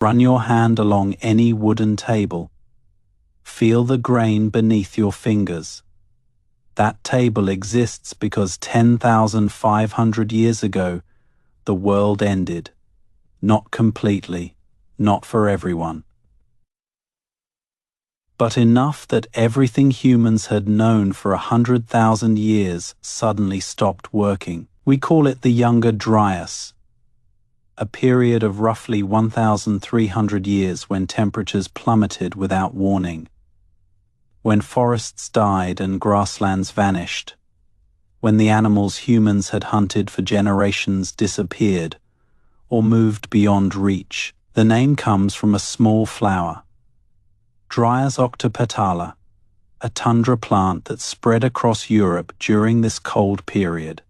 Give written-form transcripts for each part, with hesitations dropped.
Run your hand along any wooden table. Feel the grain beneath your fingers. That table exists because 10,500 years ago, the world ended. Not completely, not for everyone. But enough that everything humans had known for 100,000 years suddenly stopped working. We call it the Younger Dryas, a period of roughly 1,300 years when temperatures plummeted without warning, when forests died and grasslands vanished, when the animals humans had hunted for generations disappeared or moved beyond reach. The name comes from a small flower, Dryas octopetala, a tundra plant that spread across Europe during this cold period.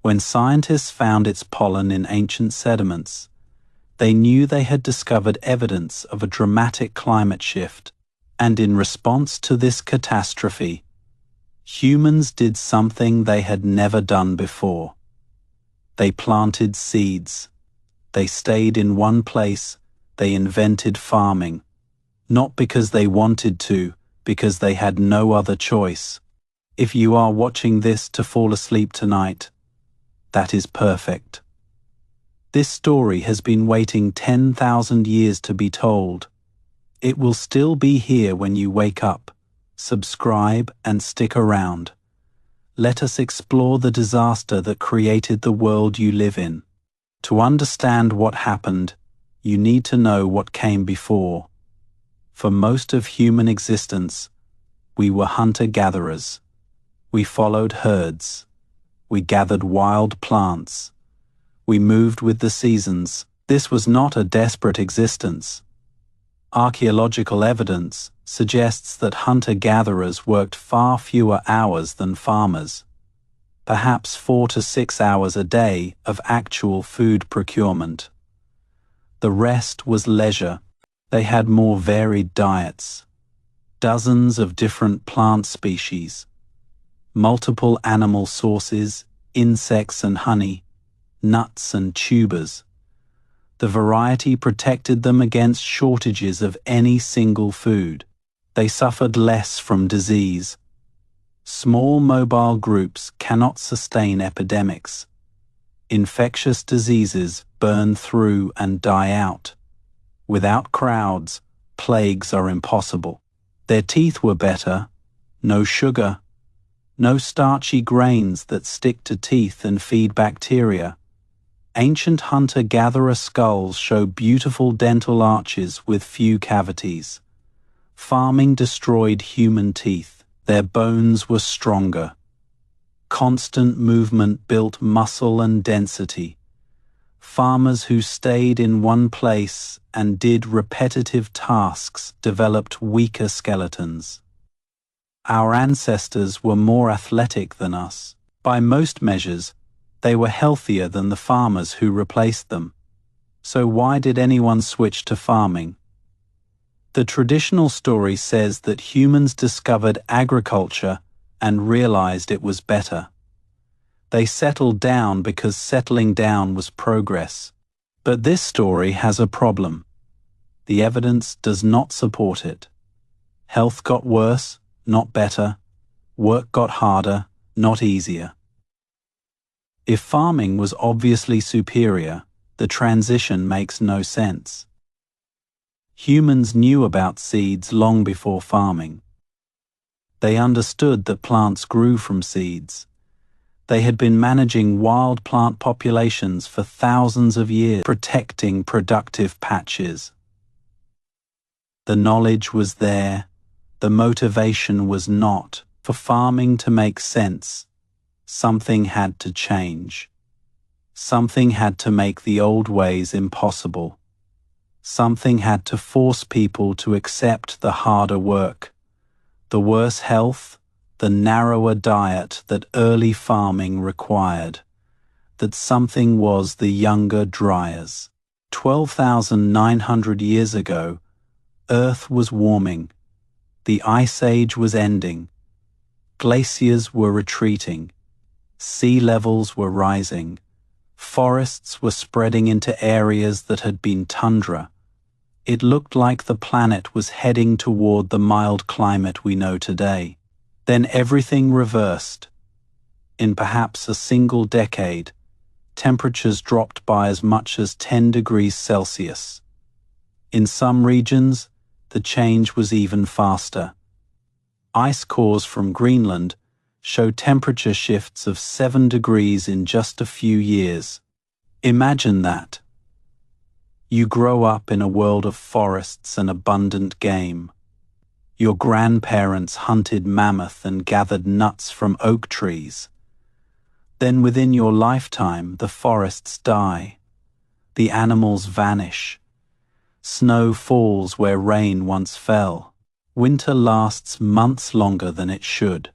When scientists found its pollen in ancient sediments, they knew they had discovered evidence of a dramatic climate shift, and in response to this catastrophe, humans did something they had never done before. They planted seeds. They stayed in one place. They invented farming. Not because they wanted to, because they had no other choice. If you are watching this to fall asleep tonight, that is perfect. This story has been waiting 10,000 years to be told. It will still be here when you wake up. Subscribe and stick around. Let us explore the disaster that created the world you live in. To understand what happened, you need to know what came before. For most of human existence, we were hunter-gatherers. We followed herds. We gathered wild plants. We moved with the seasons. This was not a desperate existence. Archaeological evidence suggests that hunter-gatherers worked far fewer hours than farmers, perhaps 4 to 6 hours a day of actual food procurement. The rest was leisure. They had more varied diets, dozens of different plant species, multiple animal sources, insects and honey, nuts and tubers. The variety protected them against shortages of any single food. They suffered less from disease. Small mobile groups cannot sustain epidemics. Infectious diseases burn through and die out. Without crowds, plagues are impossible. Their teeth were better. No sugar. No starchy grains that stick to teeth and feed bacteria. Ancient hunter-gatherer skulls show beautiful dental arches with few cavities. Farming destroyed human teeth. Their bones were stronger. Constant movement built muscle and density. Farmers who stayed in one place and did repetitive tasks developed weaker skeletons. Our ancestors were more athletic than us. By most measures, they were healthier than the farmers who replaced them. So why did anyone switch to farming? The traditional story says that humans discovered agriculture and realized it was better. They settled down because settling down was progress. But this story has a problem. The evidence does not support it. Health got worse, not better. Work got harder, not easier. If farming was obviously superior, the transition makes no sense. Humans knew about seeds long before farming. They understood that plants grew from seeds. They had been managing wild plant populations for thousands of years, protecting productive patches. The knowledge was there. The motivation was not. For farming to make sense, something had to change. Something had to make the old ways impossible. Something had to force people to accept the harder work, the worse health, the narrower diet that early farming required. That something was the Younger Dryas. 12,900 years ago, Earth was warming. The Ice Age was ending. Glaciers were retreating. Sea levels were rising. Forests were spreading into areas that had been tundra. It looked like the planet was heading toward the mild climate we know today. Then everything reversed. In perhaps a single decade, temperatures dropped by as much as 10 degrees Celsius. In some regions, the change was even faster. Ice cores from Greenland show temperature shifts of 7 degrees in just a few years. Imagine that. You grow up in a world of forests and abundant game. Your grandparents hunted mammoth and gathered nuts from oak trees. Then within your lifetime, the forests die. The animals vanish. Snow falls where rain once fell. Winter lasts months longer than it should.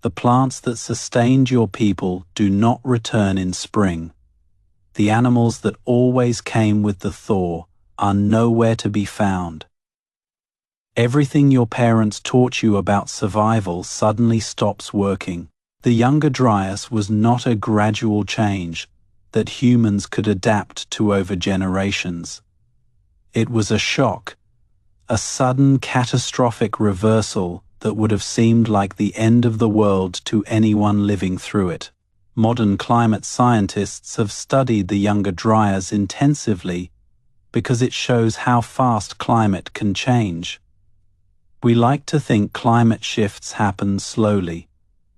The plants that sustained your people do not return in spring. The animals that always came with the thaw are nowhere to be found. Everything your parents taught you about survival suddenly stops working. The Younger Dryas was not a gradual change that humans could adapt to over generations. It was a shock, a sudden catastrophic reversal that would have seemed like the end of the world to anyone living through it. Modern climate scientists have studied the Younger Dryas intensively because it shows how fast climate can change. We like to think climate shifts happen slowly,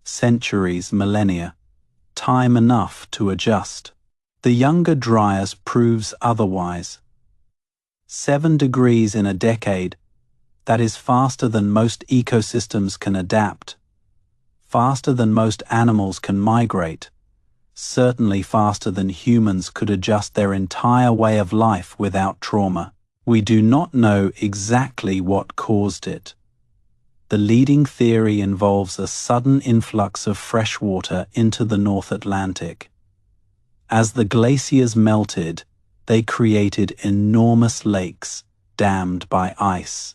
centuries, millennia, time enough to adjust. The Younger Dryas proves otherwise. 7 degrees in a decade, that is faster than most ecosystems can adapt, faster than most animals can migrate, certainly faster than humans could adjust their entire way of life without trauma. We do not know exactly what caused it. The leading theory involves a sudden influx of fresh water into the North Atlantic. As the glaciers melted, they created enormous lakes dammed by ice.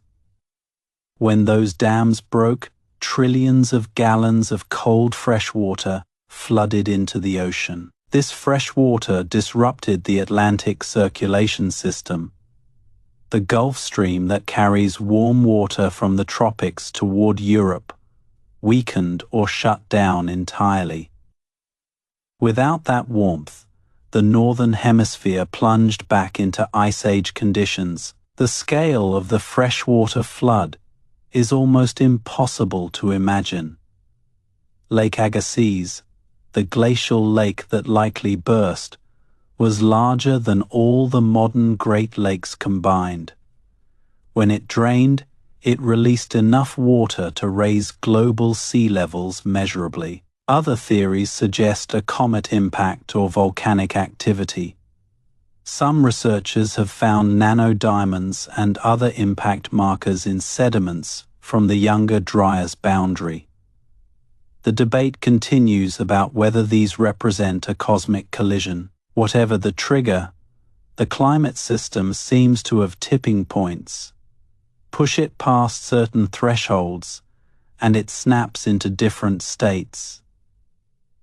When those dams broke, trillions of gallons of cold fresh water flooded into the ocean. This fresh water disrupted the Atlantic circulation system. The Gulf Stream that carries warm water from the tropics toward Europe weakened or shut down entirely. Without that warmth, the Northern Hemisphere plunged back into Ice Age conditions. The scale of the freshwater flood is almost impossible to imagine. Lake Agassiz, the glacial lake that likely burst, was larger than all the modern Great Lakes combined. When it drained, it released enough water to raise global sea levels measurably. Other theories suggest a comet impact or volcanic activity. Some researchers have found nanodiamonds and other impact markers in sediments from the Younger Dryas boundary. The debate continues about whether these represent a cosmic collision. Whatever the trigger, the climate system seems to have tipping points. Push it past certain thresholds, and it snaps into different states.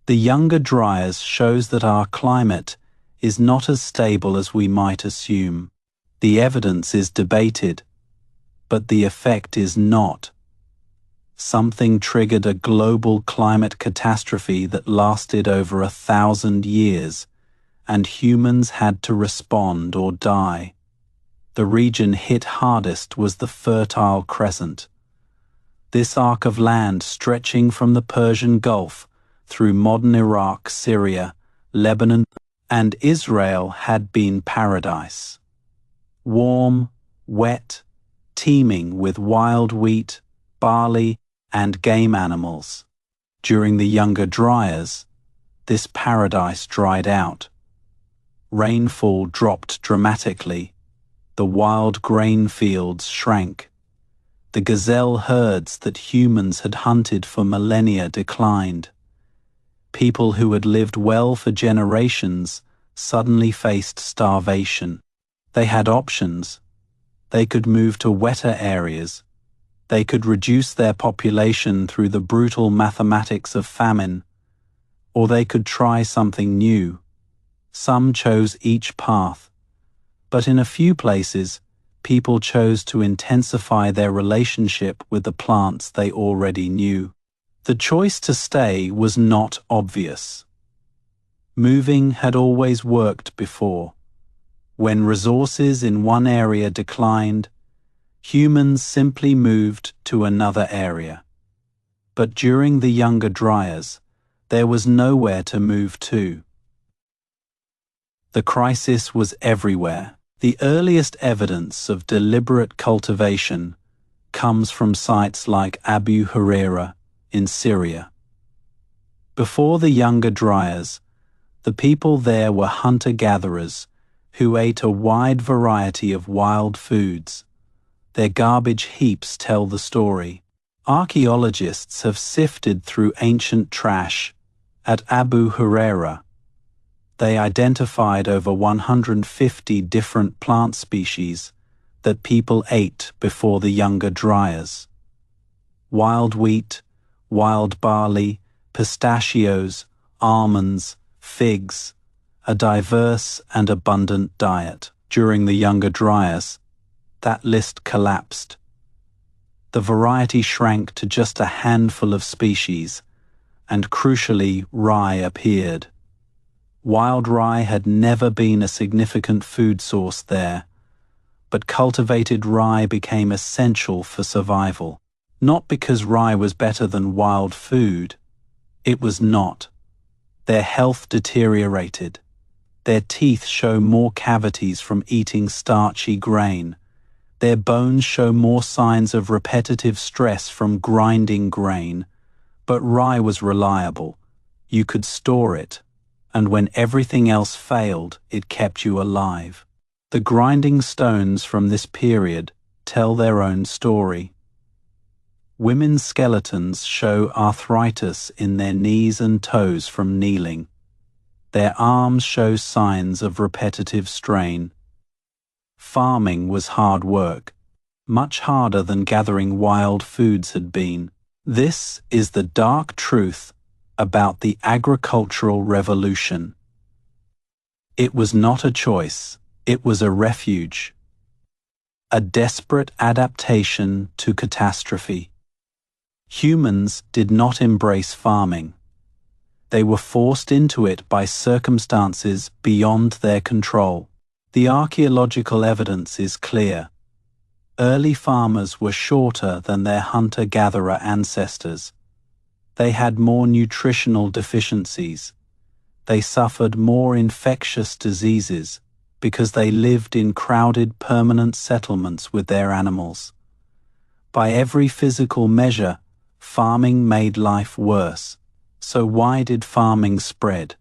The Younger Dryas shows that our climate is not as stable as we might assume. The evidence is debated, but the effect is not. Something triggered a global climate catastrophe that lasted over 1,000 years, and humans had to respond or die. The region hit hardest was the Fertile Crescent. This arc of land stretching from the Persian Gulf through modern Iraq, Syria, Lebanon, and Israel had been paradise. Warm, wet, teeming with wild wheat, barley, and game animals. During the Younger Dryas, this paradise dried out. Rainfall dropped dramatically. The wild grain fields shrank. The gazelle herds that humans had hunted for millennia declined. People who had lived well for generations suddenly faced starvation. They had options. They could move to wetter areas. They could reduce their population through the brutal mathematics of famine, or they could try something new. Some chose each path, but in a few places, people chose to intensify their relationship with the plants they already knew. The choice to stay was not obvious. Moving had always worked before. When resources in one area declined, humans simply moved to another area. But during the Younger Dryas, there was nowhere to move to. The crisis was everywhere. The earliest evidence of deliberate cultivation comes from sites like Abu Huraira in Syria. Before the Younger Dryas, the people there were hunter-gatherers who ate a wide variety of wild foods. Their garbage heaps tell the story. Archaeologists have sifted through ancient trash at Abu Huraira. They identified over 150 different plant species that people ate before the Younger Dryas. Wild wheat, wild barley, pistachios, almonds, figs, a diverse and abundant diet. During the Younger Dryas, that list collapsed. The variety shrank to just a handful of species, and crucially, rye appeared. Wild rye had never been a significant food source there, but cultivated rye became essential for survival. Not because rye was better than wild food. It was not. Their health deteriorated. Their teeth show more cavities from eating starchy grain. Their bones show more signs of repetitive stress from grinding grain. But rye was reliable. You could store it, and when everything else failed, it kept you alive. The grinding stones from this period tell their own story. Women's skeletons show arthritis in their knees and toes from kneeling. Their arms show signs of repetitive strain. Farming was hard work, much harder than gathering wild foods had been. This is the dark truth about the agricultural revolution. It was not a choice, it was a refuge. A desperate adaptation to catastrophe. Humans did not embrace farming. They were forced into it by circumstances beyond their control. The archaeological evidence is clear. Early farmers were shorter than their hunter-gatherer ancestors. They had more nutritional deficiencies. They suffered more infectious diseases because they lived in crowded permanent settlements with their animals. By every physical measure, farming made life worse. So why did farming spread?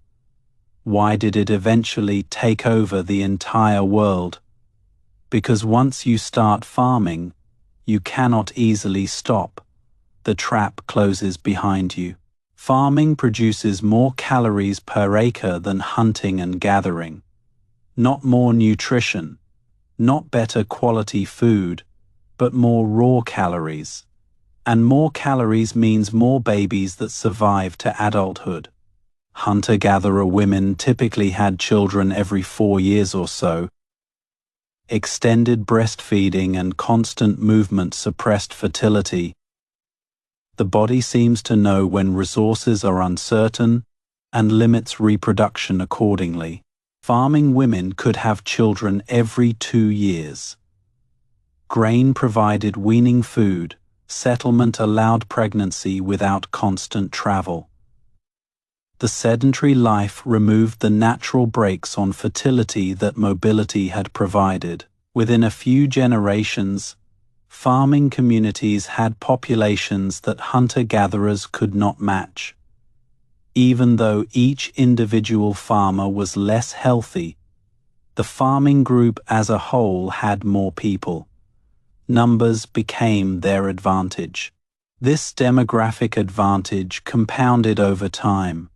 Why did it eventually take over the entire world? Because once you start farming, you cannot easily stop. The trap closes behind you. Farming produces more calories per acre than hunting and gathering. Not more nutrition, not better quality food, but more raw calories. And more calories means more babies that survive to adulthood. Hunter-gatherer women typically had children every 4 years or so. Extended breastfeeding and constant movement suppressed fertility. The body seems to know when resources are uncertain and limits reproduction accordingly. Farming women could have children every 2 years. Grain provided weaning food. Settlement allowed pregnancy without constant travel. The sedentary life removed the natural brakes on fertility that mobility had provided. Within a few generations, farming communities had populations that hunter-gatherers could not match. Even though each individual farmer was less healthy, the farming group as a whole had more people. Numbers became their advantage. This demographic advantage compounded over time.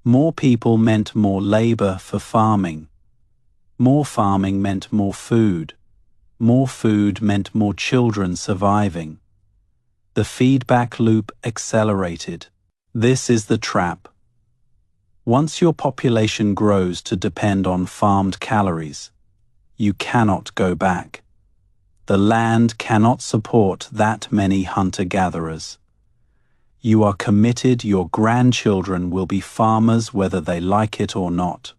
More people meant more labor for farming. More farming meant more food. More food meant more children surviving. The feedback loop accelerated. This is the trap. Once your population grows to depend on farmed calories, you cannot go back. The land cannot support that many hunter-gatherers. You are committed, your grandchildren will be farmers whether they like it or not.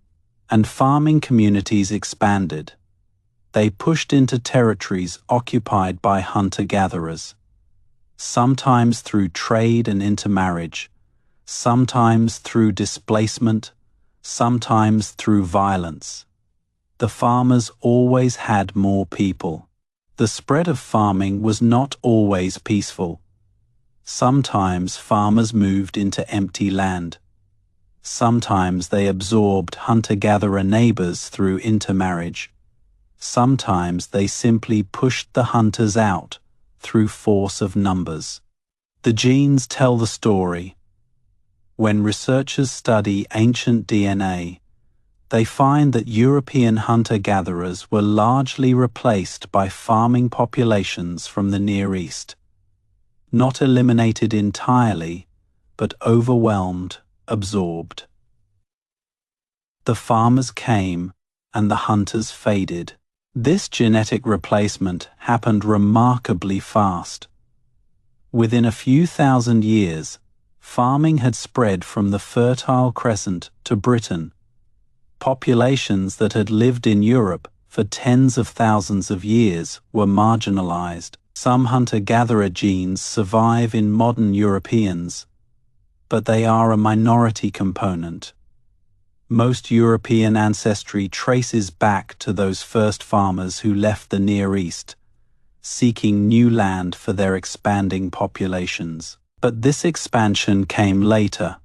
And farming communities expanded. They pushed into territories occupied by hunter-gatherers, sometimes through trade and intermarriage, sometimes through displacement, sometimes through violence. The farmers always had more people. The spread of farming was not always peaceful. Sometimes farmers moved into empty land. Sometimes they absorbed hunter-gatherer neighbors through intermarriage. Sometimes they simply pushed the hunters out through force of numbers. The genes tell the story. When researchers study ancient DNA, they find that European hunter-gatherers were largely replaced by farming populations from the Near East. Not eliminated entirely, but overwhelmed, absorbed. The farmers came, and the hunters faded. This genetic replacement happened remarkably fast. Within a few thousand years, farming had spread from the Fertile Crescent to Britain. Populations that had lived in Europe for tens of thousands of years were marginalized. Some hunter-gatherer genes survive in modern Europeans, but they are a minority component. Most European ancestry traces back to those first farmers who left the Near East, seeking new land for their expanding populations. But this expansion came later.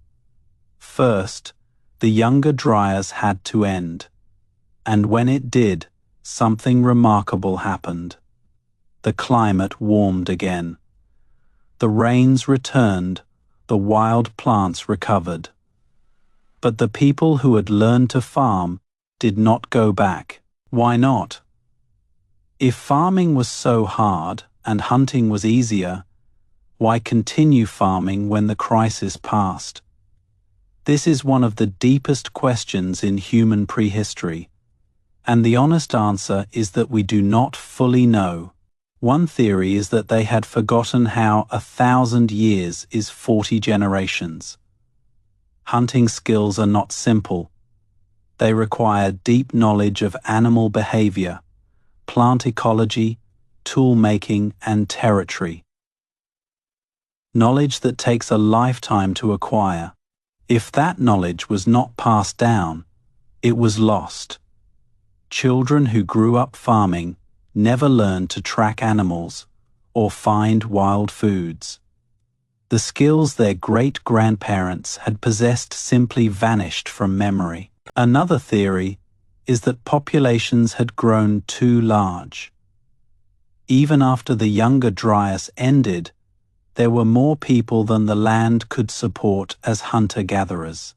First, the Younger Dryas had to end, and when it did, something remarkable happened. The climate warmed again. The rains returned, the wild plants recovered. But the people who had learned to farm did not go back. Why not? If farming was so hard and hunting was easier, why continue farming when the crisis passed? This is one of the deepest questions in human prehistory, and the honest answer is that we do not fully know. One theory is that they had forgotten how 1,000 years is 40 generations. Hunting skills are not simple. They require deep knowledge of animal behavior, plant ecology, tool making, and territory. Knowledge that takes a lifetime to acquire. If that knowledge was not passed down, it was lost. Children who grew up farming never learned to track animals or find wild foods. The skills their great-grandparents had possessed simply vanished from memory. Another theory is that populations had grown too large. Even after the Younger Dryas ended, there were more people than the land could support as hunter-gatherers.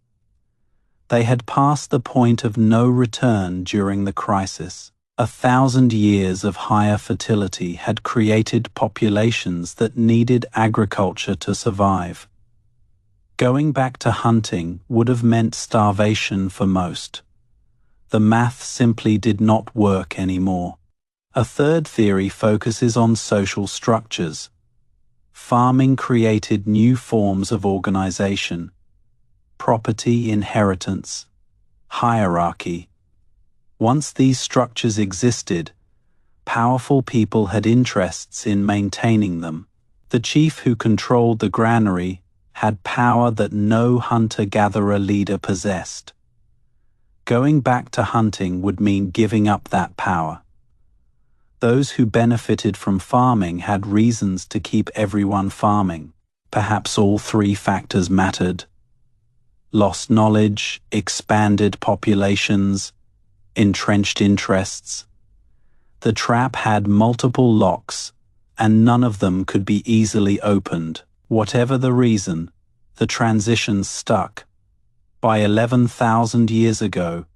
They had passed the point of no return during the crisis. 1,000 years of higher fertility had created populations that needed agriculture to survive. Going back to hunting would have meant starvation for most. The math simply did not work anymore. A third theory focuses on social structures. Farming created new forms of organization, property inheritance, hierarchy. Once these structures existed, powerful people had interests in maintaining them. The chief who controlled the granary had power that no hunter-gatherer leader possessed. Going back to hunting would mean giving up that power. Those who benefited from farming had reasons to keep everyone farming. Perhaps all three factors mattered. Lost knowledge, expanded populations, entrenched interests. The trap had multiple locks, and none of them could be easily opened. Whatever the reason, the transition stuck. By 11,000 years ago,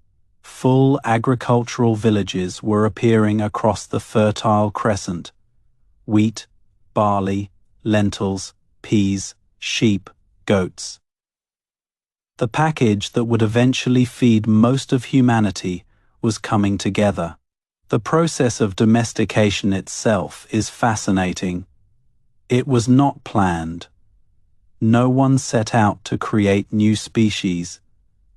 full agricultural villages were appearing across the Fertile Crescent. Wheat, barley, lentils, peas, sheep, goats. The package that would eventually feed most of humanity was coming together. The process of domestication itself is fascinating. It was not planned. No one set out to create new species.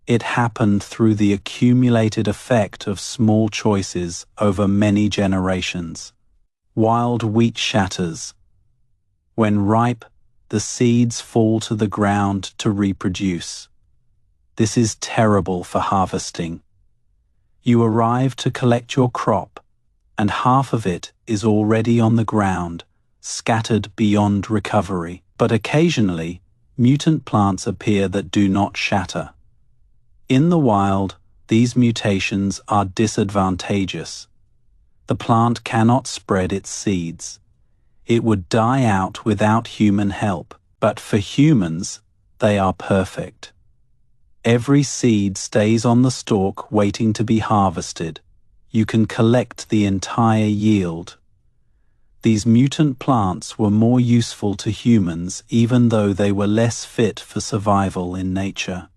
It happened through the accumulated effect of small choices over many generations. Wild wheat shatters. When ripe, the seeds fall to the ground to reproduce. This is terrible for harvesting. You arrive to collect your crop, and half of it is already on the ground, scattered beyond recovery. But occasionally, mutant plants appear that do not shatter. In the wild, these mutations are disadvantageous. The plant cannot spread its seeds. It would die out without human help, but for humans, they are perfect. Every seed stays on the stalk waiting to be harvested. You can collect the entire yield. These mutant plants were more useful to humans even though they were less fit for survival in nature.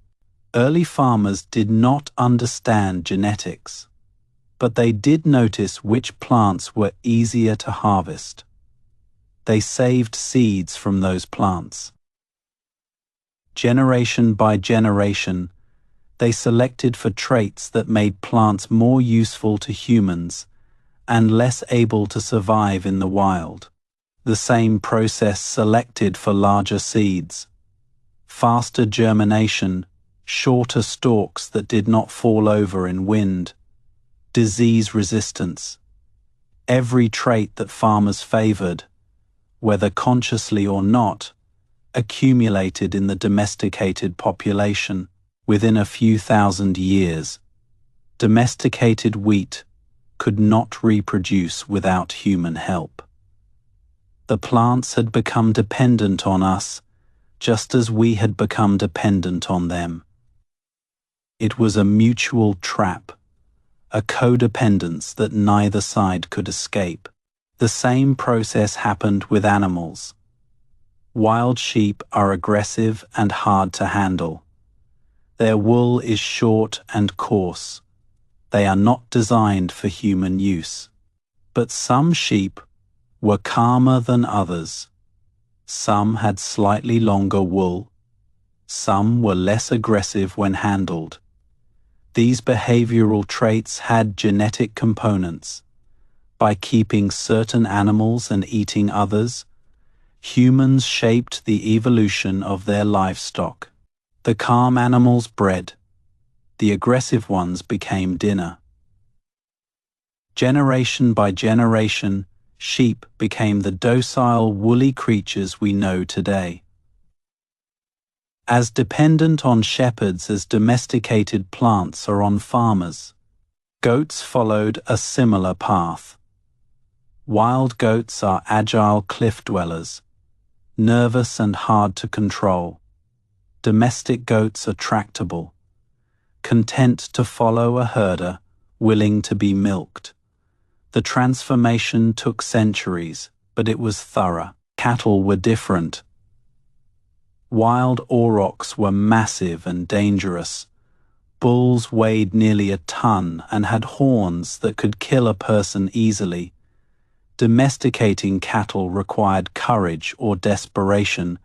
Early farmers did not understand genetics, but they did notice which plants were easier to harvest. They saved seeds from those plants. Generation by generation, they selected for traits that made plants more useful to humans and less able to survive in the wild. The same process selected for larger seeds, faster germination, shorter stalks that did not fall over in wind, disease resistance. Every trait that farmers favored, whether consciously or not, accumulated in the domesticated population. Within a few thousand years, domesticated wheat could not reproduce without human help. The plants had become dependent on us, just as we had become dependent on them. It was a mutual trap, a codependence that neither side could escape. The same process happened with animals. Wild sheep are aggressive and hard to handle. Their wool is short and coarse. They are not designed for human use. But some sheep were calmer than others. Some had slightly longer wool. Some were less aggressive when handled. These behavioral traits had genetic components. By keeping certain animals and eating others, humans shaped the evolution of their livestock. The calm animals bred. The aggressive ones became dinner. Generation by generation, sheep became the docile, woolly creatures we know today. As dependent on shepherds as domesticated plants are on farmers, goats followed a similar path. Wild goats are agile cliff dwellers, nervous and hard to control. Domestic goats are tractable, content to follow a herder, willing to be milked. The transformation took centuries, but it was thorough. Cattle were different. Wild aurochs were massive and dangerous. Bulls weighed nearly a ton and had horns that could kill a person easily. Domesticating cattle required courage or desperation,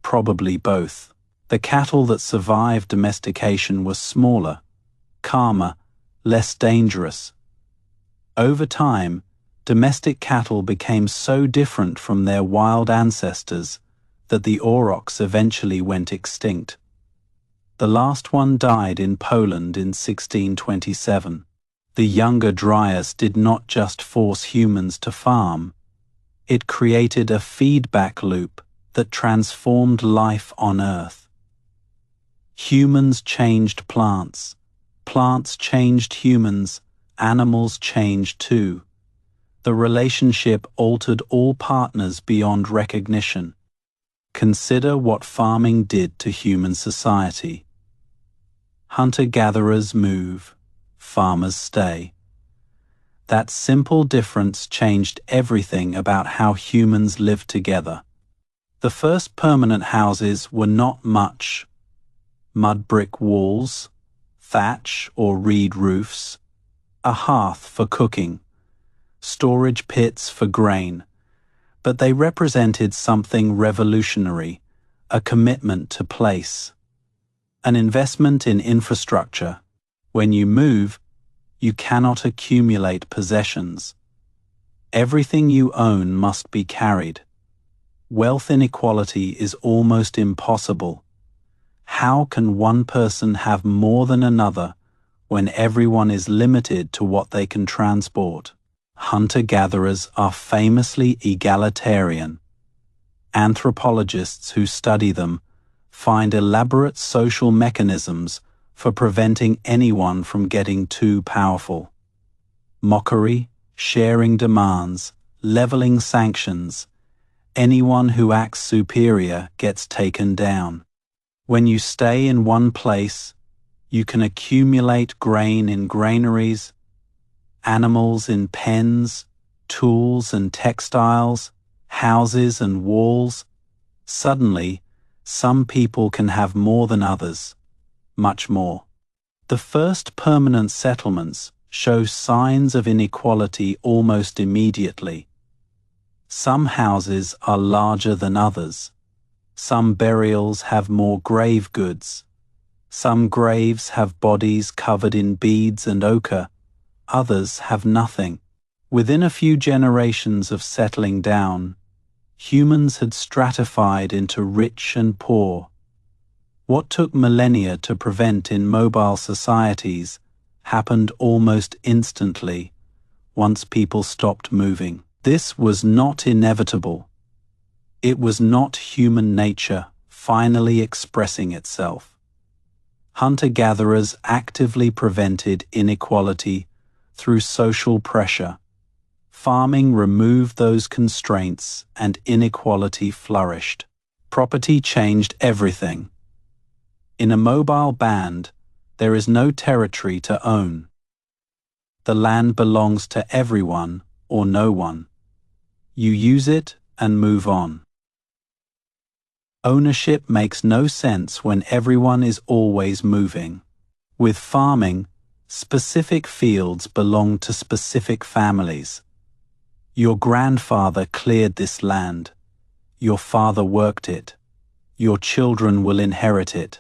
probably both. The cattle that survived domestication were smaller, calmer, less dangerous. Over time, domestic cattle became so different from their wild ancestors that the aurochs eventually went extinct. The last one died in Poland in 1627. The younger Dryas did not just force humans to farm. It created a feedback loop that transformed life on Earth. Humans changed plants. Plants changed humans. Animals changed too. The relationship altered all partners beyond recognition. Consider what farming did to human society. Hunter-gatherers move, farmers stay. That simple difference changed everything about how humans lived together. The first permanent houses were not much. Mud brick walls, thatch or reed roofs, a hearth for cooking, storage pits for grain, but they represented something revolutionary, a commitment to place, an investment in infrastructure. When you move, you cannot accumulate possessions. Everything you own must be carried. Wealth inequality is almost impossible. How can one person have more than another when everyone is limited to what they can transport? Hunter-gatherers are famously egalitarian. Anthropologists who study them find elaborate social mechanisms for preventing anyone from getting too powerful. Mockery, sharing demands, leveling sanctions. Anyone who acts superior gets taken down. When you stay in one place, you can accumulate grain in granaries, animals in pens, tools and textiles, houses and walls. Suddenly, some people can have more than others, much more. The first permanent settlements show signs of inequality almost immediately. Some houses are larger than others. Some burials have more grave goods. Some graves have bodies covered in beads and ochre. Others have nothing. Within a few generations of settling down, humans had stratified into rich and poor. What took millennia to prevent in mobile societies happened almost instantly once people stopped moving. This was not inevitable. It was not human nature finally expressing itself. Hunter-gatherers actively prevented inequality through social pressure. Farming removed those constraints and inequality flourished. Property changed everything. In a mobile band, there is no territory to own. The land belongs to everyone or no one. You use it and move on. Ownership makes no sense when everyone is always moving. With farming, specific fields belong to specific families. Your grandfather cleared this land. Your father worked it. Your children will inherit it.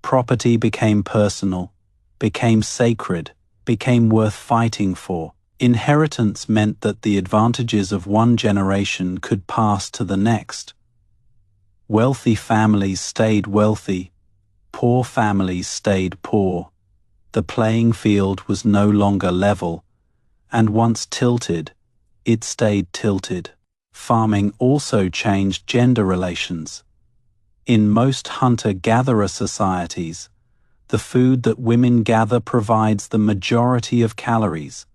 Property became personal, became sacred, became worth fighting for. Inheritance meant that the advantages of one generation could pass to the next. Wealthy families stayed wealthy. Poor families stayed poor. The playing field was no longer level, and once tilted, it stayed tilted. Farming also changed gender relations. In most hunter-gatherer societies, the food that women gather provides the majority of calories.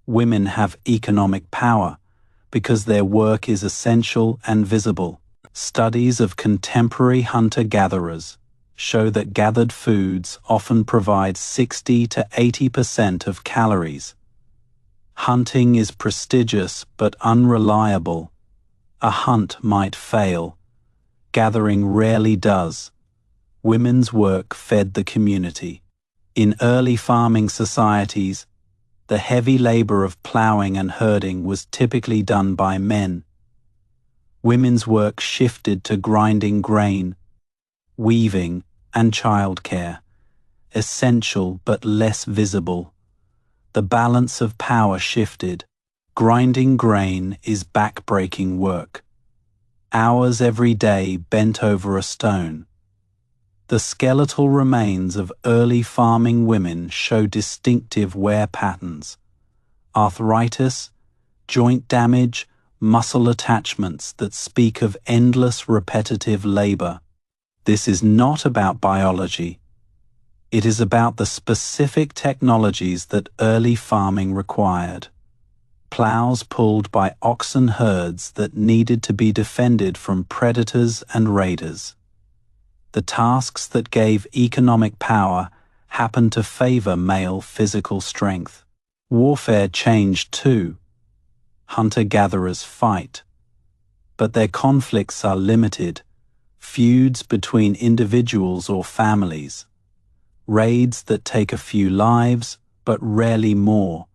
Women have economic power because their work is essential and visible. Studies of contemporary hunter-gatherers show that gathered foods often provide 60 to 80% of calories. Hunting is prestigious but unreliable. A hunt might fail. Gathering rarely does. Women's work fed the community. In early farming societies, the heavy labor of plowing and herding was typically done by men. Women's work shifted to grinding grain, weaving, and childcare, essential but less visible. The balance of power shifted. Grinding grain is back-breaking work. Hours every day bent over a stone. The skeletal remains of early farming women show distinctive wear patterns. Arthritis, joint damage, muscle attachments that speak of endless repetitive labor. This is not about biology. It is about the specific technologies that early farming required. Plows pulled by oxen herds that needed to be defended from predators and raiders. The tasks that gave economic power happened to favor male physical strength. Warfare changed too. Hunter-gatherers fight, but their conflicts are limited, feuds between individuals or families, raids that take a few lives but rarely more,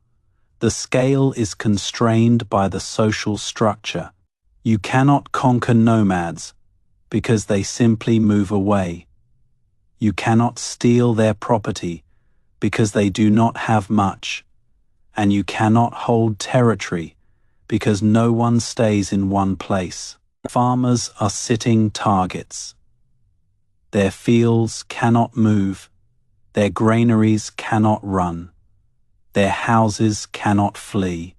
The scale is constrained by the social structure. You cannot conquer nomads because they simply move away. You cannot steal their property because they do not have much. And you cannot hold territory because no one stays in one place. Farmers are sitting targets. Their fields cannot move. Their granaries cannot run. Their houses cannot flee.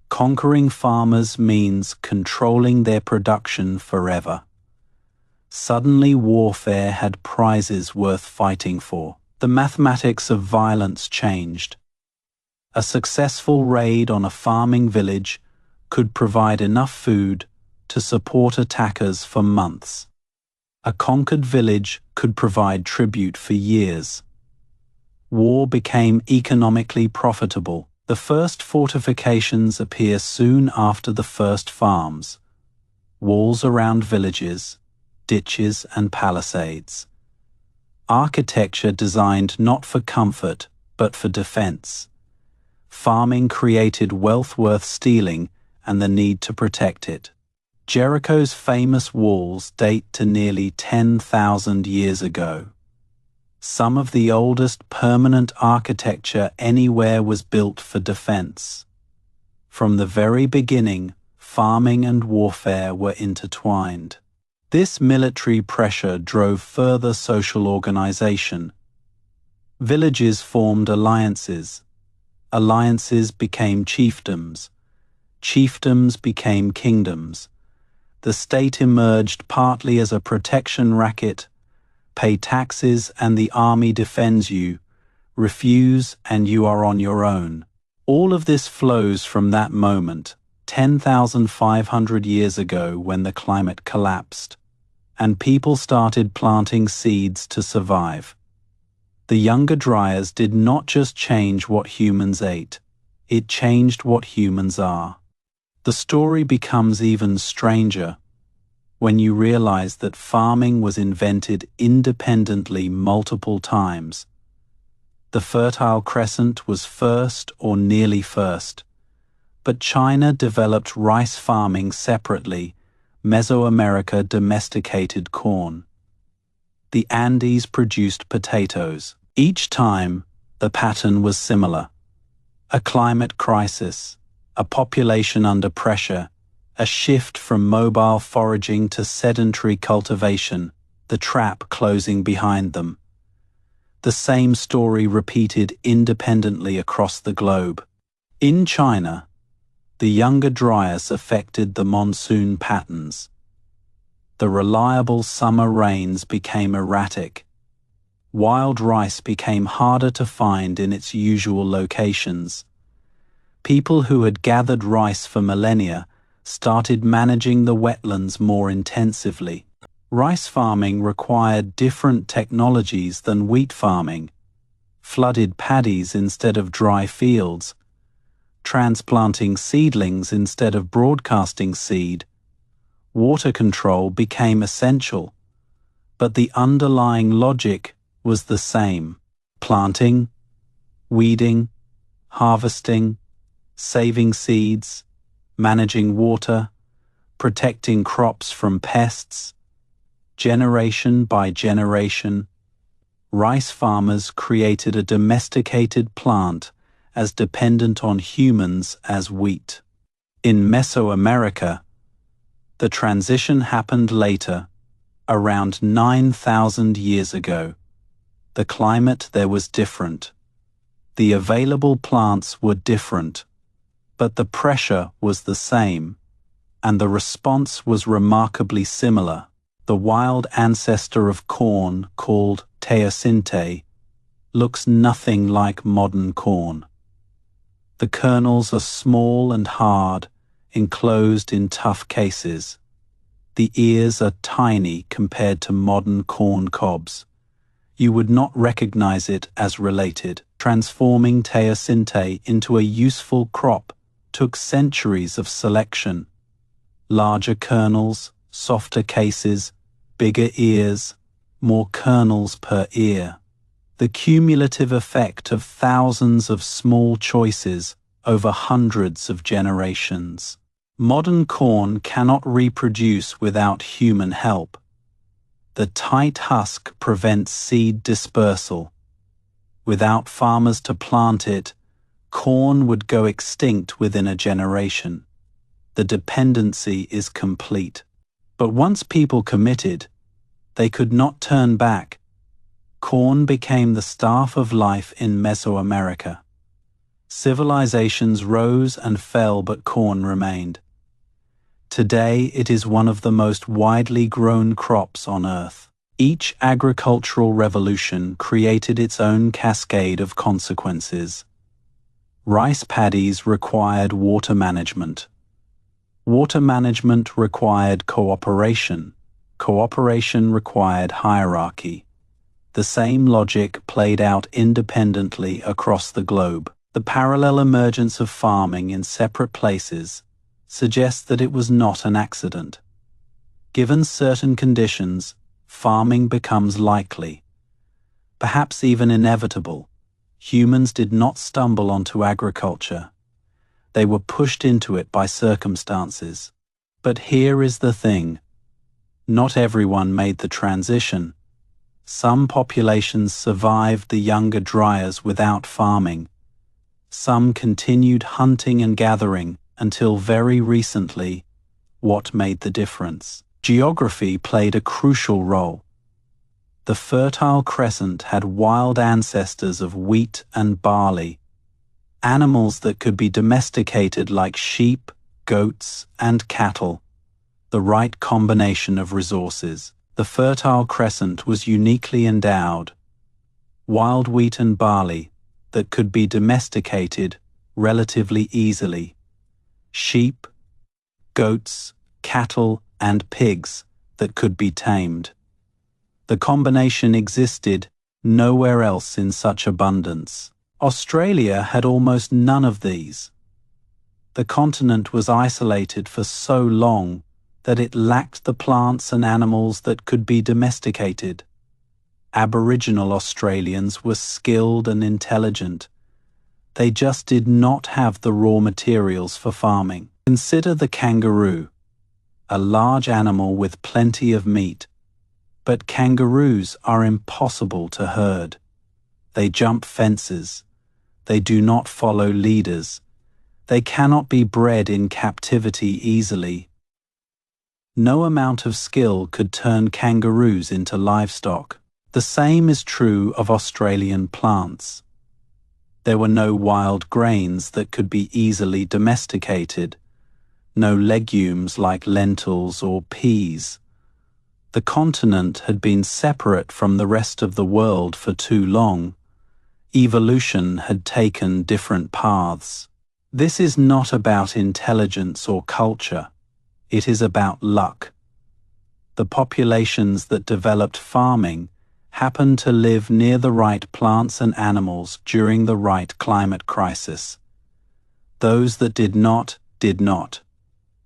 Conquering farmers means controlling their production forever. Suddenly warfare had prizes worth fighting for. The mathematics of violence changed. A successful raid on a farming village could provide enough food to support attackers for months. A conquered village could provide tribute for years. War became economically profitable. The first fortifications appear soon after the first farms. Walls around villages, ditches and palisades. Architecture designed not for comfort, but for defense. Farming created wealth worth stealing and the need to protect it. Jericho's famous walls date to nearly 10,000 years ago. Some of the oldest permanent architecture anywhere was built for defense. From the very beginning, farming and warfare were intertwined. This military pressure drove further social organization. Villages formed alliances. Alliances became chiefdoms. Chiefdoms became kingdoms. The state emerged partly as a protection racket. Pay taxes and the army defends you. Refuse and you are on your own. All of this flows from that moment, 10,500 years ago, when the climate collapsed, and people started planting seeds to survive. The Younger Dryas did not just change what humans ate, it changed what humans are. The story becomes even stranger when you realize that farming was invented independently multiple times. The Fertile Crescent was first or nearly first, but China developed rice farming separately. Mesoamerica domesticated corn. The Andes produced potatoes. Each time, the pattern was similar. A climate crisis, a population under pressure, a shift from mobile foraging to sedentary cultivation, the trap closing behind them. The same story repeated independently across the globe. In China, the Younger Dryas affected the monsoon patterns. The reliable summer rains became erratic. Wild rice became harder to find in its usual locations. People who had gathered rice for millennia started managing the wetlands more intensively. Rice farming required different technologies than wheat farming. Flooded paddies instead of dry fields. Transplanting seedlings instead of broadcasting seed. Water control became essential, but the underlying logic was the same. Planting, weeding, harvesting, saving seeds, managing water, protecting crops from pests. Generation by generation, rice farmers created a domesticated plant as dependent on humans as wheat. In Mesoamerica, the transition happened later, around 9,000 years ago. The climate there was different. The available plants were different, but the pressure was the same, and the response was remarkably similar. The wild ancestor of corn, called teosinte, looks nothing like modern corn. The kernels are small and hard, enclosed in tough cases. The ears are tiny compared to modern corn cobs. You would not recognize it as related. Transforming teosinte into a useful crop took centuries of selection. Larger kernels, softer cases, bigger ears, more kernels per ear. The cumulative effect of thousands of small choices over hundreds of generations. Modern corn cannot reproduce without human help. The tight husk prevents seed dispersal. Without farmers to plant it, corn would go extinct within a generation. The dependency is complete. But once people committed, they could not turn back. Corn became the staff of life in Mesoamerica. Civilizations rose and fell, but corn remained. Today it is one of the most widely grown crops on Earth. Each agricultural revolution created its own cascade of consequences. Rice paddies required water management. Water management required cooperation. Cooperation required hierarchy. The same logic played out independently across the globe. The parallel emergence of farming in separate places suggests that it was not an accident. Given certain conditions, farming becomes likely, perhaps even inevitable. Humans did not stumble onto agriculture. They were pushed into it by circumstances. But here is the thing. Not everyone made the transition. Some populations survived the Younger Dryas without farming. Some continued hunting and gathering until very recently. What made the difference? Geography played a crucial role. The Fertile Crescent had wild ancestors of wheat and barley, animals that could be domesticated like sheep, goats, and cattle. The right combination of resources. The Fertile Crescent was uniquely endowed. Wild wheat and barley that could be domesticated relatively easily. Sheep, goats, cattle, and pigs that could be tamed. The combination existed nowhere else in such abundance. Australia had almost none of these. The continent was isolated for so long that it lacked the plants and animals that could be domesticated. Aboriginal Australians were skilled and intelligent. They just did not have the raw materials for farming. Consider the kangaroo, a large animal with plenty of meat. But kangaroos are impossible to herd. They jump fences. They do not follow leaders. They cannot be bred in captivity easily. No amount of skill could turn kangaroos into livestock. The same is true of Australian plants. There were no wild grains that could be easily domesticated, no legumes like lentils or peas. The continent had been separate from the rest of the world for too long. Evolution had taken different paths. This is not about intelligence or culture. It is about luck. The populations that developed farming happened to live near the right plants and animals during the right climate crisis. Those that did not, did not.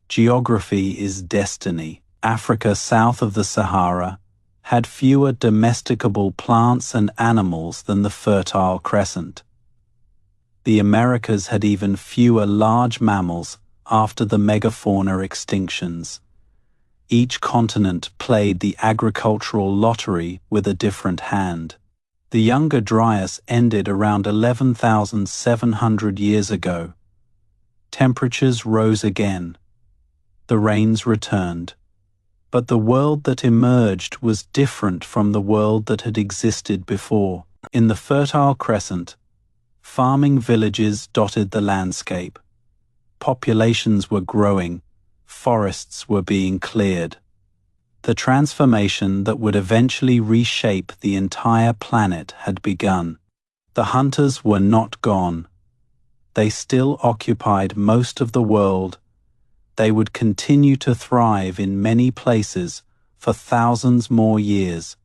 Geography is destiny. Africa south of the Sahara had fewer domesticable plants and animals than the Fertile Crescent. The Americas had even fewer large mammals after the megafauna extinctions. Each continent played the agricultural lottery with a different hand. The Younger Dryas ended around 11,700 years ago. Temperatures rose again. The rains returned. But the world that emerged was different from the world that had existed before. In the Fertile Crescent, farming villages dotted the landscape. Populations were growing. Forests were being cleared. The transformation that would eventually reshape the entire planet had begun. The hunters were not gone. They still occupied most of the world. They would continue to thrive in many places for thousands more years.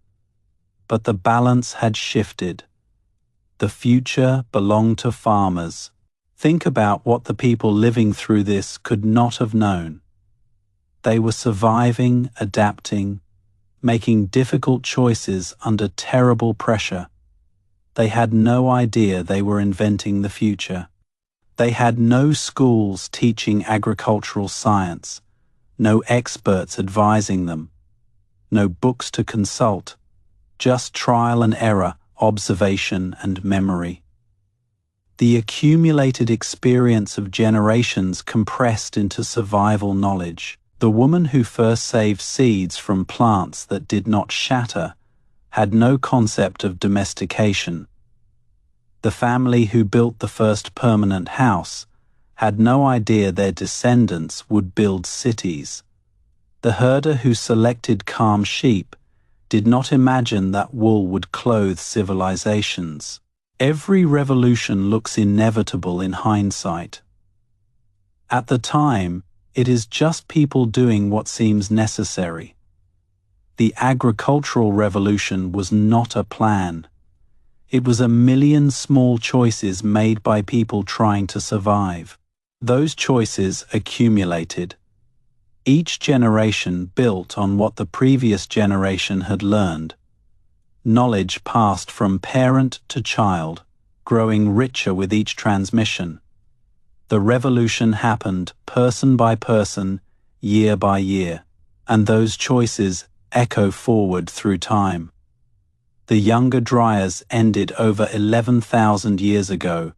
But the balance had shifted. The future belonged to farmers. Think about what the people living through this could not have known. They were surviving, adapting, making difficult choices under terrible pressure. They had no idea they were inventing the future. They had no schools teaching agricultural science, no experts advising them, no books to consult, just trial and error, observation and memory. The accumulated experience of generations compressed into survival knowledge. The woman who first saved seeds from plants that did not shatter had no concept of domestication. The family who built the first permanent house had no idea their descendants would build cities. The herder who selected calm sheep did not imagine that wool would clothe civilizations. Every revolution looks inevitable in hindsight. At the time, it is just people doing what seems necessary. The agricultural revolution was not a plan. It was a million small choices made by people trying to survive. Those choices accumulated. Each generation built on what the previous generation had learned. Knowledge passed from parent to child, growing richer with each transmission. The revolution happened person by person, year by year, and those choices echo forward through time. The Younger Dryas ended over 11,000 years ago,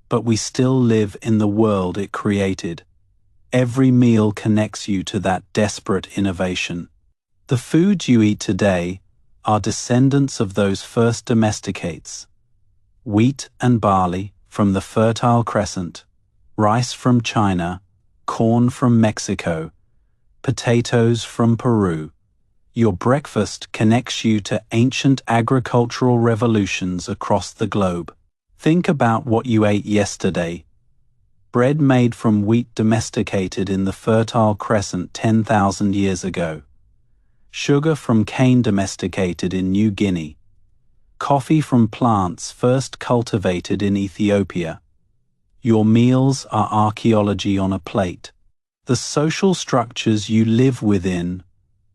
but we still live in the world it created. Every meal connects you to that desperate innovation. The foods you eat today are descendants of those first domesticates. Wheat and barley from the Fertile Crescent, rice from China, corn from Mexico, potatoes from Peru. Your breakfast connects you to ancient agricultural revolutions across the globe. Think about what you ate yesterday. Bread made from wheat domesticated in the Fertile Crescent 10,000 years ago. Sugar from cane domesticated in New Guinea. Coffee from plants first cultivated in Ethiopia. Your meals are archaeology on a plate. The social structures you live within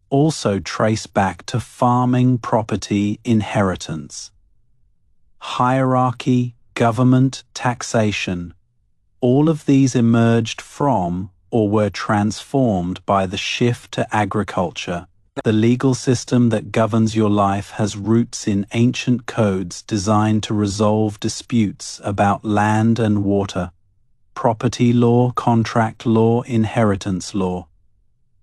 also trace back to farming, property, inheritance. Hierarchy, government, taxation, all of these emerged from or were transformed by the shift to agriculture. The legal system that governs your life has roots in ancient codes designed to resolve disputes about land and water, property law, contract law, inheritance law.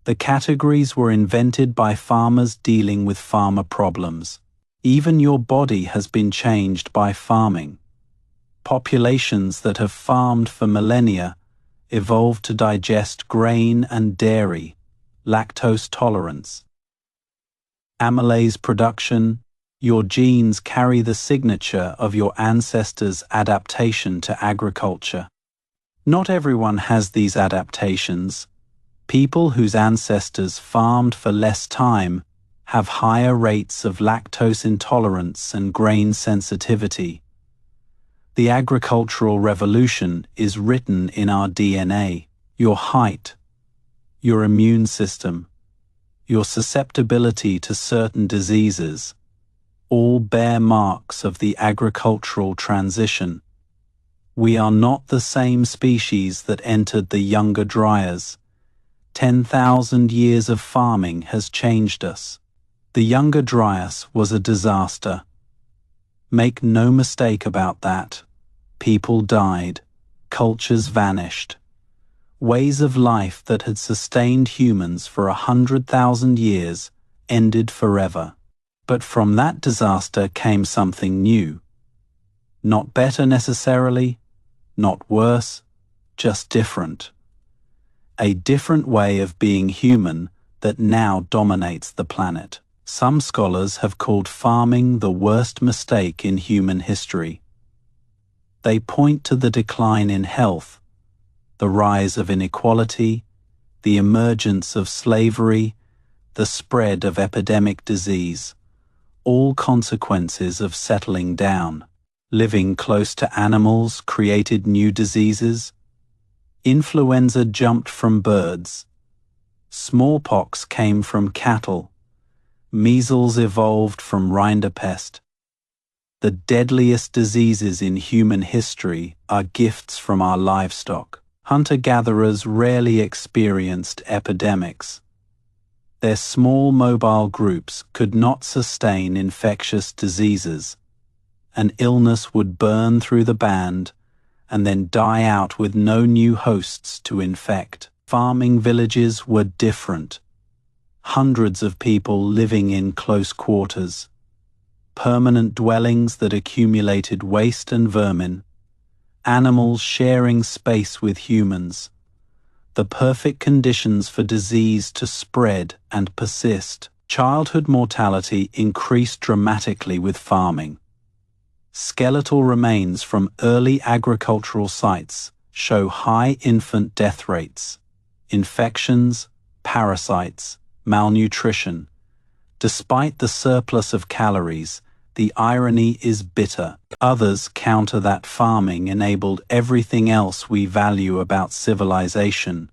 The categories were invented by farmers dealing with farmer problems. Even your body has been changed by farming. Populations that have farmed for millennia evolved to digest grain and dairy, lactose tolerance. Amylase production, your genes carry the signature of your ancestors' adaptation to agriculture. Not everyone has these adaptations. People whose ancestors farmed for less time have higher rates of lactose intolerance and grain sensitivity. The agricultural revolution is written in our DNA. Your height, your immune system, your susceptibility to certain diseases, all bear marks of the agricultural transition. We are not the same species that entered the Younger Dryas. 10,000 years of farming has changed us. The Younger Dryas was a disaster. Make no mistake about that. People died. Cultures vanished. Ways of life that had sustained humans for 100,000 years ended forever. But from that disaster came something new. Not better necessarily, not worse, just different. A different way of being human that now dominates the planet. Some scholars have called farming the worst mistake in human history. They point to the decline in health, the rise of inequality, the emergence of slavery, the spread of epidemic disease, all consequences of settling down. Living close to animals created new diseases. Influenza jumped from birds. Smallpox came from cattle. Measles evolved from rinderpest. The deadliest diseases in human history are gifts from our livestock. Hunter-gatherers rarely experienced epidemics. Their small mobile groups could not sustain infectious diseases. An illness would burn through the band and then die out with no new hosts to infect. Farming villages were different. Hundreds of people living in close quarters. Permanent dwellings that accumulated waste and vermin. Animals sharing space with humans. The perfect conditions for disease to spread and persist. Childhood mortality increased dramatically with farming. Skeletal remains from early agricultural sites show high infant death rates, infections, parasites, malnutrition. Despite the surplus of calories, the irony is bitter. Others counter that farming enabled everything else we value about civilization.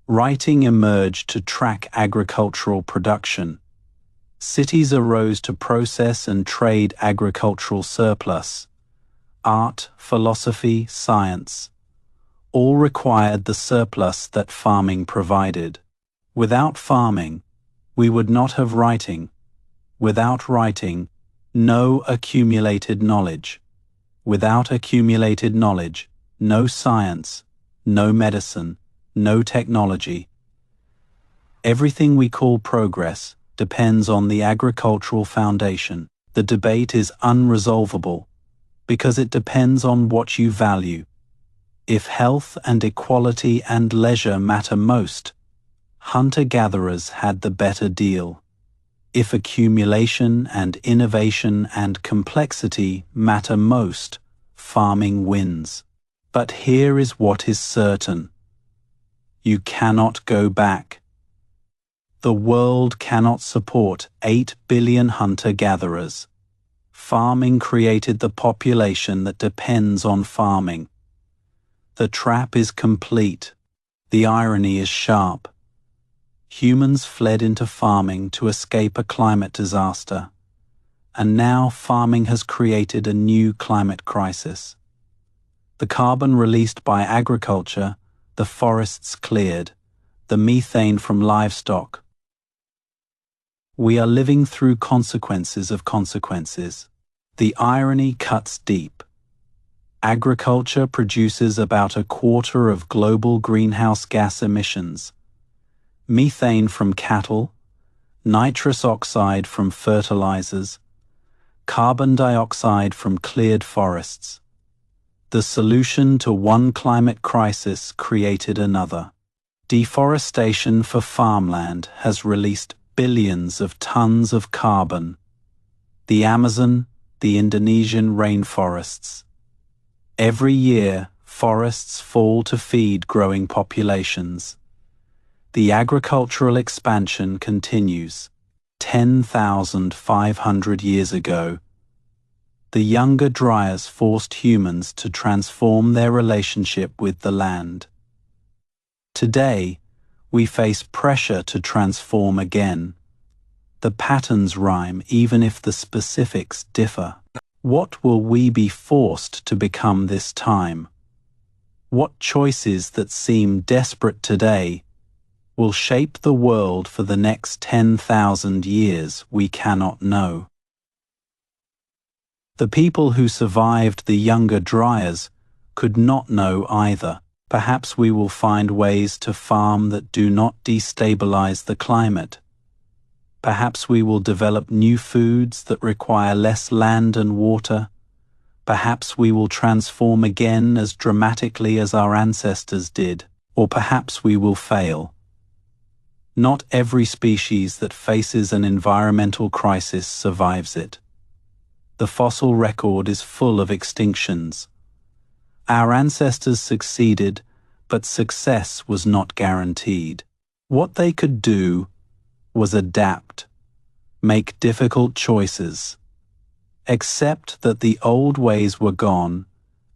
Writing emerged to track agricultural production. Cities arose to process and trade agricultural surplus. Art, philosophy, science, all required the surplus that farming provided. Without farming, we would not have writing. Without writing, no accumulated knowledge. Without accumulated knowledge, no science, no medicine, no technology. Everything we call progress depends on the agricultural foundation. The debate is unresolvable because it depends on what you value. If health and equality and leisure matter most, hunter-gatherers had the better deal. If accumulation and innovation and complexity matter most, farming wins. But here is what is certain. You cannot go back. The world cannot support 8 billion hunter-gatherers. Farming created the population that depends on farming. The trap is complete. The irony is sharp. Humans fled into farming to escape a climate disaster, and now farming has created a new climate crisis. The carbon released by agriculture, the forests cleared, the methane from livestock. We are living through consequences of consequences. The irony cuts deep. Agriculture produces about a quarter of global greenhouse gas emissions. Methane from cattle, nitrous oxide from fertilizers, carbon dioxide from cleared forests. The solution to one climate crisis created another. Deforestation for farmland has released billions of tons of carbon. The Amazon, the Indonesian rainforests. Every year, forests fall to feed growing populations. The agricultural expansion continues. 10,500 years ago, the Younger Dryas forced humans to transform their relationship with the land. Today, we face pressure to transform again. The patterns rhyme even if the specifics differ. What will we be forced to become this time? What choices that seem desperate today will shape the world for the next 10,000 years we cannot know? The people who survived the Younger Dryas could not know either. Perhaps we will find ways to farm that do not destabilize the climate. Perhaps we will develop new foods that require less land and water. Perhaps we will transform again as dramatically as our ancestors did, or perhaps we will fail. Not every species that faces an environmental crisis survives it. The fossil record is full of extinctions. Our ancestors succeeded, but success was not guaranteed. What they could do was adapt, make difficult choices, accept that the old ways were gone,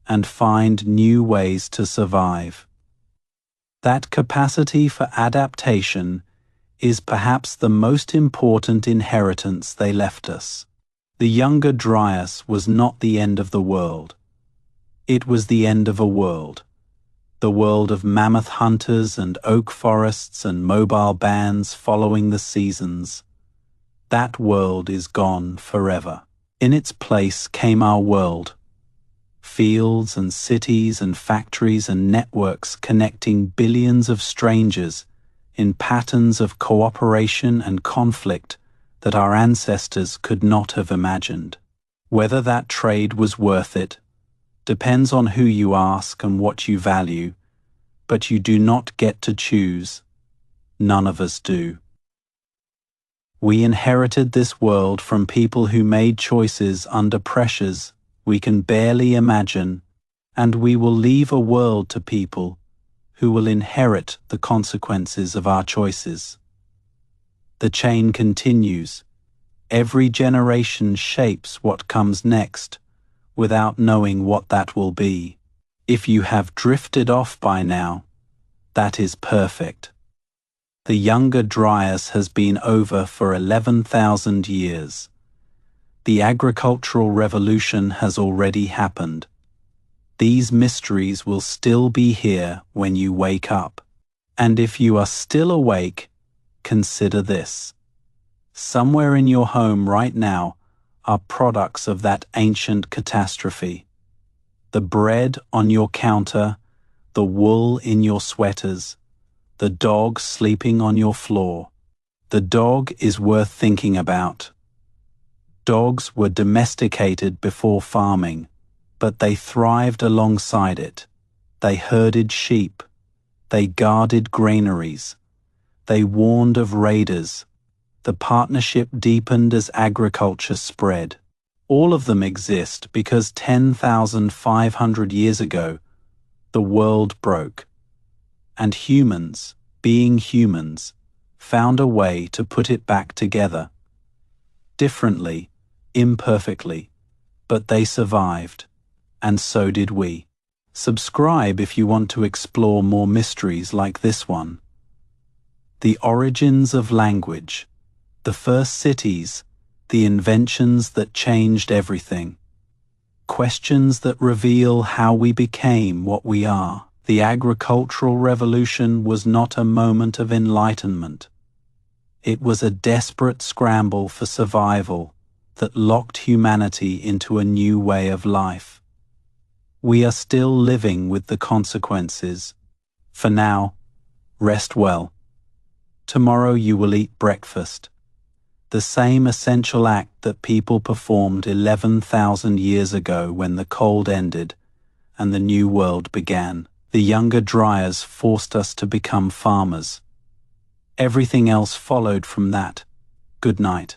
and find new ways to survive. That capacity for adaptation is perhaps the most important inheritance they left us. The Younger Dryas was not the end of the world. It was the end of a world. The world of mammoth hunters and oak forests and mobile bands following the seasons. That world is gone forever. In its place came our world. Fields and cities and factories and networks connecting billions of strangers in patterns of cooperation and conflict that our ancestors could not have imagined. Whether that trade was worth it depends on who you ask and what you value, but you do not get to choose. None of us do. We inherited this world from people who made choices under pressures we can barely imagine, and we will leave a world to people who will inherit the consequences of our choices. The chain continues. Every generation shapes what comes next, without knowing what that will be. If you have drifted off by now, that is perfect. The Younger Dryas has been over for 11,000 years. The agricultural revolution has already happened. These mysteries will still be here when you wake up. And if you are still awake, consider this. Somewhere in your home right now are products of that ancient catastrophe. The bread on your counter, the wool in your sweaters, the dog sleeping on your floor. The dog is worth thinking about. Dogs were domesticated before farming, but they thrived alongside it. They herded sheep. They guarded granaries. They warned of raiders. The partnership deepened as agriculture spread. All of them exist because 10,500 years ago, the world broke. And humans, being humans, found a way to put it back together. Differently, imperfectly, but they survived, and so did we. Subscribe if you want to explore more mysteries like this one. The origins of language, the first cities, the inventions that changed everything. Questions that reveal how we became what we are. The agricultural revolution was not a moment of enlightenment. It was a desperate scramble for survival that locked humanity into a new way of life. We are still living with the consequences. For now, rest well. Tomorrow you will eat breakfast, the same essential act that people performed 11,000 years ago when the cold ended and the new world began. The Younger Dryas forced us to become farmers. Everything else followed from that. Good night.